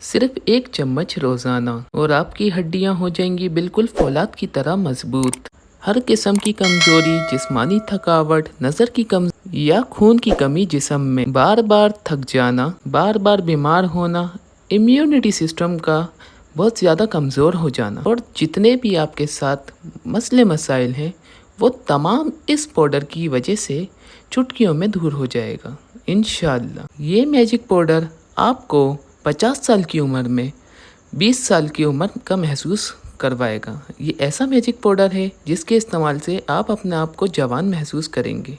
सिर्फ एक चम्मच रोजाना और आपकी हड्डियां हो जाएंगी बिल्कुल फौलाद की तरह मजबूत। हर किस्म की कमजोरी, जिस्मानी थकावट, नजर की कम या खून की कमी जिस्म में, बार बार थक जाना, बार बार बीमार होना, इम्यूनिटी सिस्टम का बहुत ज़्यादा कमज़ोर हो जाना और जितने भी आपके साथ मसले मसाइल हैं वो तमाम इस पाउडर की वजह से चुटकियों में दूर हो जाएगा इंशाल्लाह। ये मैजिक पाउडर आपको 50 साल की उम्र में 20 साल की उम्र का महसूस करवाएगा। ये ऐसा मैजिक पाउडर है जिसके इस्तेमाल से आप अपने आप को जवान महसूस करेंगे।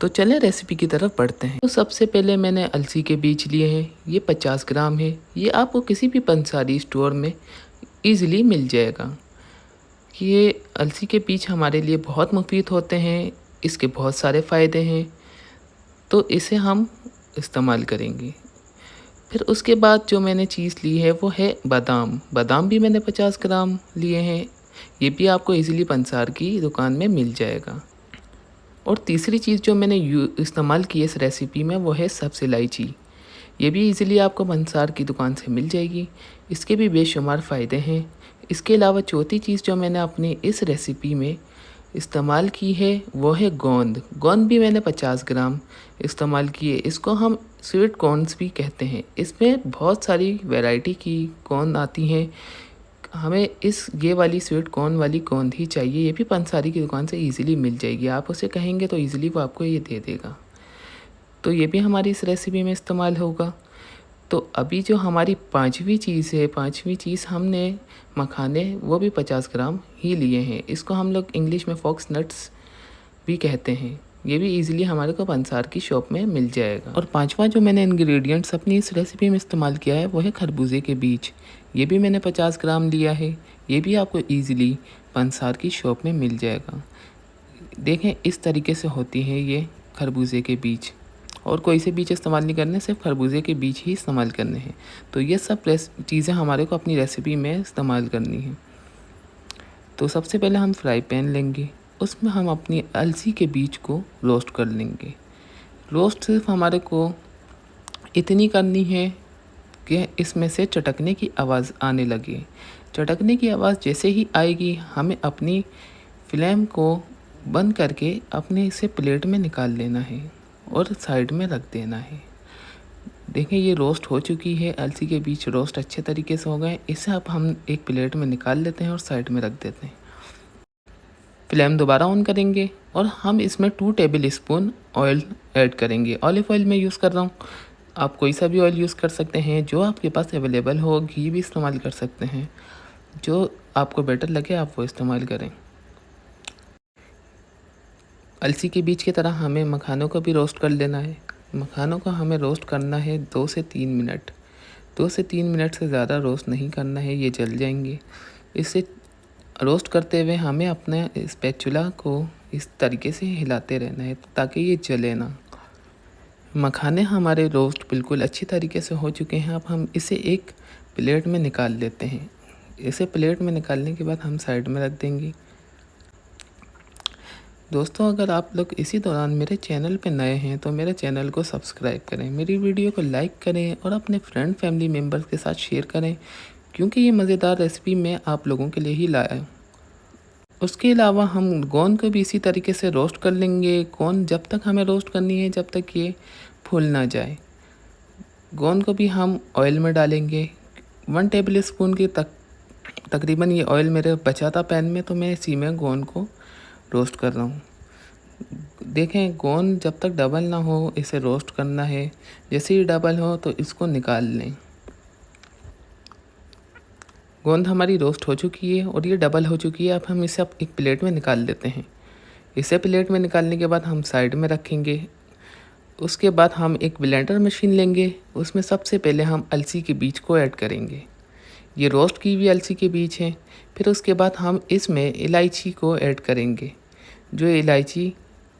तो चलें रेसिपी की तरफ बढ़ते हैं। तो सबसे पहले मैंने अलसी के बीज लिए हैं, ये 50 ग्राम है। ये आपको किसी भी पंसारी स्टोर में ईज़िली मिल जाएगा। ये अलसी के बीज हमारे लिए बहुत मुफीद होते हैं, इसके बहुत सारे फ़ायदे हैं, तो इसे हम इस्तेमाल करेंगे। फिर उसके बाद जो मैंने चीज़ ली है वो है बादाम। बादाम भी मैंने 50 ग्राम लिए हैं, ये भी आपको इजीली पंसार की दुकान में मिल जाएगा। और तीसरी चीज़ जो मैंने इस्तेमाल की है इस रेसिपी में वो है सब्ज़ इलायची। ये भी इजीली आपको पंसार की दुकान से मिल जाएगी, इसके भी बेशुमार फ़ायदे हैं। इसके अलावा चौथी चीज़ जो मैंने अपनी इस रेसिपी में इस्तेमाल की है वो है गोंद। गोंद भी मैंने 50 ग्राम इस्तेमाल की है। इसको हम स्वीट कॉर्नस भी कहते हैं। इसमें बहुत सारी वैरायटी की कॉर्न आती हैं, हमें ये वाली स्वीट कॉर्न वाली कॉर्न ही चाहिए। ये भी पंसारी की दुकान से इजीली मिल जाएगी, आप उसे कहेंगे तो इजीली वो आपको ये दे देगा। तो ये भी हमारी इस रेसिपी में इस्तेमाल होगा। तो अभी जो हमारी पांचवी चीज़ हमने मखाने वो भी 50 ग्राम ही लिए हैं। इसको हम लोग इंग्लिश में फॉक्स नट्स भी कहते हैं। ये भी इजीली हमारे को पंसार की शॉप में मिल जाएगा। और पांचवा जो मैंने इंग्रेडिएंट्स अपनी इस रेसिपी में इस्तेमाल किया है वो है खरबूजे के बीज। ये भी मैंने 50 ग्राम लिया है। ये भी आपको ईज़िली पंसार की शॉप में मिल जाएगा। देखें इस तरीके से होती हैं ये खरबूजे के बीज, और कोई से बीज इस्तेमाल नहीं करने, सिर्फ खरबूजे के बीज ही इस्तेमाल करने हैं। तो ये सब चीज़ें हमारे को अपनी रेसिपी में इस्तेमाल करनी है। तो सबसे पहले हम फ्राई पैन लेंगे, उसमें हम अपनी अलसी के बीज को रोस्ट कर लेंगे। रोस्ट सिर्फ हमारे को इतनी करनी है कि इसमें से चटकने की आवाज़ आने लगे। चटकने की आवाज़ जैसे ही आएगी हमें अपनी फ्लेम को बंद करके अपने इसे प्लेट में निकाल लेना है और साइड में रख देना है। देखें ये रोस्ट हो चुकी है, अलसी के बीज रोस्ट अच्छे तरीके से हो गए। इसे अब हम एक प्लेट में निकाल लेते हैं और साइड में रख देते हैं। फ्लेम दोबारा ऑन करेंगे और हम इसमें 2 टेबल स्पून ऑयल ऐड करेंगे। ऑलिव ऑयल मैं यूज़ कर रहा हूँ, आप कोई सा भी ऑयल यूज़ कर सकते हैं जो आपके पास अवेलेबल हो। घी भी इस्तेमाल कर सकते हैं, जो आपको बेटर लगे आप वो इस्तेमाल करें। अलसी के बीज की तरह हमें मखानों को भी रोस्ट कर लेना है। मखानों को हमें रोस्ट करना है 2 से 3 मिनट। 2 से 3 मिनट से ज़्यादा रोस्ट नहीं करना है, ये जल जाएंगे। इसे रोस्ट करते हुए हमें अपने स्पैचुला को इस तरीके से हिलाते रहना है ताकि ये जले ना। मखाने हमारे रोस्ट बिल्कुल अच्छी तरीके से हो चुके हैं। अब हम इसे एक प्लेट में निकाल लेते हैं। इसे प्लेट में निकालने के बाद हम साइड में रख देंगे। दोस्तों अगर आप लोग इसी दौरान मेरे चैनल पे नए हैं तो मेरे चैनल को सब्सक्राइब करें, मेरी वीडियो को लाइक करें और अपने फ्रेंड फैमिली मेम्बर्स के साथ शेयर करें, क्योंकि ये मज़ेदार रेसिपी मैं आप लोगों के लिए ही लाया हूँ। उसके अलावा हम गोंद को भी इसी तरीके से रोस्ट कर लेंगे। गोंद जब तक हमें रोस्ट करनी है जब तक ये फूल ना जाए। गोंद को भी हम ऑयल में डालेंगे। 1 टेबल स्पून की तकरीबन ये ऑयल मेरे बचा था पैन में, तो मैं इसी में गोंद को रोस्ट कर रहा हूँ। देखें गोंद जब तक डबल ना हो इसे रोस्ट करना है। जैसे ही डबल हो तो इसको निकाल लें। गोंद हमारी रोस्ट हो चुकी है और ये डबल हो चुकी है। अब हम इसे एक प्लेट में निकाल लेते हैं। इसे प्लेट में निकालने के बाद हम साइड में रखेंगे। उसके बाद हम एक ब्लेंडर मशीन लेंगे, उसमें सबसे पहले हम अलसी के बीज को ऐड करेंगे। ये रोस्ट की हुई अलसी के बीज हैं। फिर उसके बाद हम इसमें इलायची को ऐड करेंगे। जो इलायची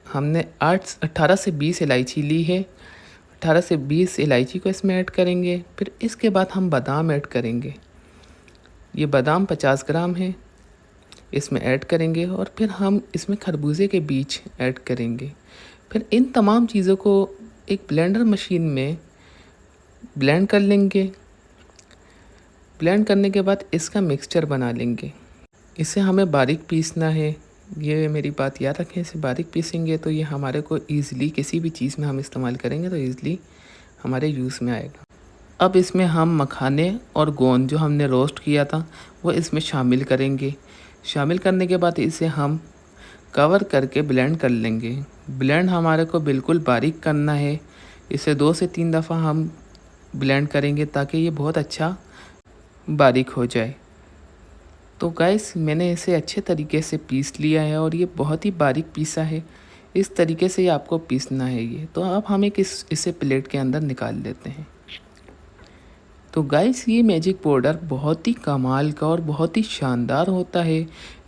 हमने 18 से 20 इलायची ली है, 18 से 20 इलायची को इसमें ऐड करेंगे। फिर इसके बाद हम बादाम ऐड करेंगे। ये बादाम 50 ग्राम है, इसमें ऐड करेंगे। और फिर हम इसमें खरबूजे के बीज ऐड करेंगे। फिर इन तमाम चीज़ों को एक ब्लेंडर मशीन में ब्लेंड कर लेंगे। ब्लेंड करने के बाद इसका मिक्सचर बना लेंगे। इसे हमें बारीक पीसना है, ये मेरी बात याद रखें। इसे बारीक पीसेंगे तो ये हमारे को ईज़िली किसी भी चीज़ में हम इस्तेमाल करेंगे तो ईज़िली हमारे यूज़ में आएगा। अब इसमें हम मखाने और गोंद जो हमने रोस्ट किया था वो इसमें शामिल करेंगे। शामिल करने के बाद इसे हम कवर करके ब्लेंड कर लेंगे। ब्लेंड हमारे को बिल्कुल बारीक करना है। इसे 2 से 3 दफ़ा हम ब्लेंड करेंगे ताकि ये बहुत अच्छा बारीक हो जाए। तो गाइस मैंने इसे अच्छे तरीके से पीस लिया है और ये बहुत ही बारीक पीसा है। इस तरीके से आपको पीसना है ये। तो अब हम इसे प्लेट के अंदर निकाल लेते हैं। तो गाइस ये मैजिक पाउडर बहुत ही कमाल का और बहुत ही शानदार होता है।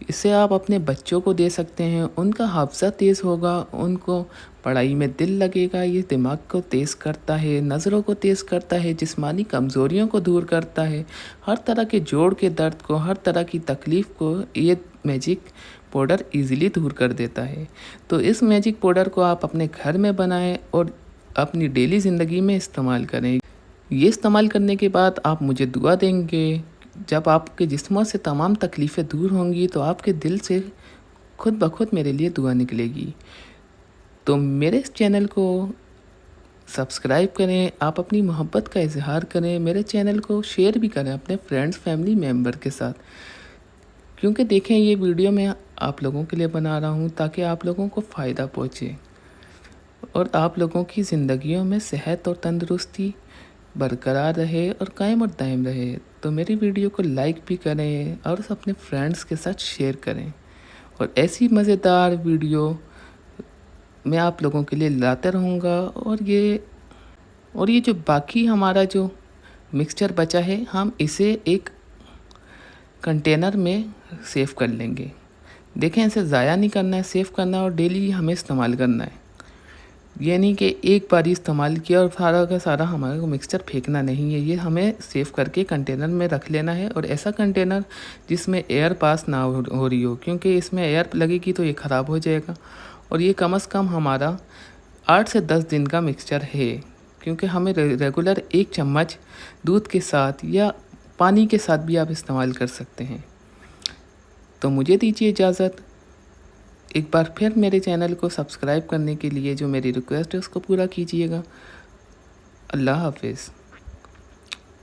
इसे आप अपने बच्चों को दे सकते हैं, उनका हाफ़्ज़ा तेज़ होगा, उनको पढ़ाई में दिल लगेगा। ये दिमाग को तेज़ करता है, नज़रों को तेज़ करता है, जिस्मानी कमज़ोरियों को दूर करता है, हर तरह के जोड़ के दर्द को, हर तरह की तकलीफ़ को ये मैजिक पाउडर ईज़िली दूर कर देता है। तो इस मैजिक पाउडर को आप अपने घर में बनाएं और अपनी डेली ज़िंदगी में इस्तेमाल करें। ये इस्तेमाल करने के बाद आप मुझे दुआ देंगे। जब आपके जिस्म से तमाम तकलीफ़ें दूर होंगी तो आपके दिल से खुद ब खुद मेरे लिए दुआ निकलेगी। तो मेरे इस चैनल को सब्सक्राइब करें, आप अपनी मोहब्बत का इज़हार करें, मेरे चैनल को शेयर भी करें अपने फ्रेंड्स फैमिली मेम्बर के साथ। क्योंकि देखें ये वीडियो मैं आप लोगों के लिए बना रहा हूँ ताकि आप लोगों को फ़ायदा पहुँचे और आप लोगों की ज़िंदगियों में सेहत और तंदुरुस्ती बरकरार रहे और कायम और दायम रहे। तो मेरी वीडियो को लाइक भी करें और अपने फ्रेंड्स के साथ शेयर करें और ऐसी मज़ेदार वीडियो मैं आप लोगों के लिए लाता रहूँगा। और ये जो बाकी हमारा जो मिक्सचर बचा है हम इसे एक कंटेनर में सेव कर लेंगे। देखें इसे ज़ाया नहीं करना है, सेव करना है और डेली हमें इस्तेमाल करना है। ये नहीं कि एक बार ही इस्तेमाल किया और सारा का सारा हमारे को मिक्सचर फेंकना नहीं है। ये हमें सेव करके कंटेनर में रख लेना है और ऐसा कंटेनर जिसमें एयर पास ना हो रही हो, क्योंकि इसमें एयर लगेगी तो ये ख़राब हो जाएगा। और ये कम से कम हमारा 8 से 10 दिन का मिक्सचर है, क्योंकि हमें रेगुलर 1 चम्मच दूध के साथ या पानी के साथ भी आप इस्तेमाल कर सकते हैं। तो मुझे दीजिए इजाज़त। एक बार फिर मेरे चैनल को सब्सक्राइब करने के लिए जो मेरी रिक्वेस्ट है उसको पूरा कीजिएगा। अल्लाह हाफ़िज़।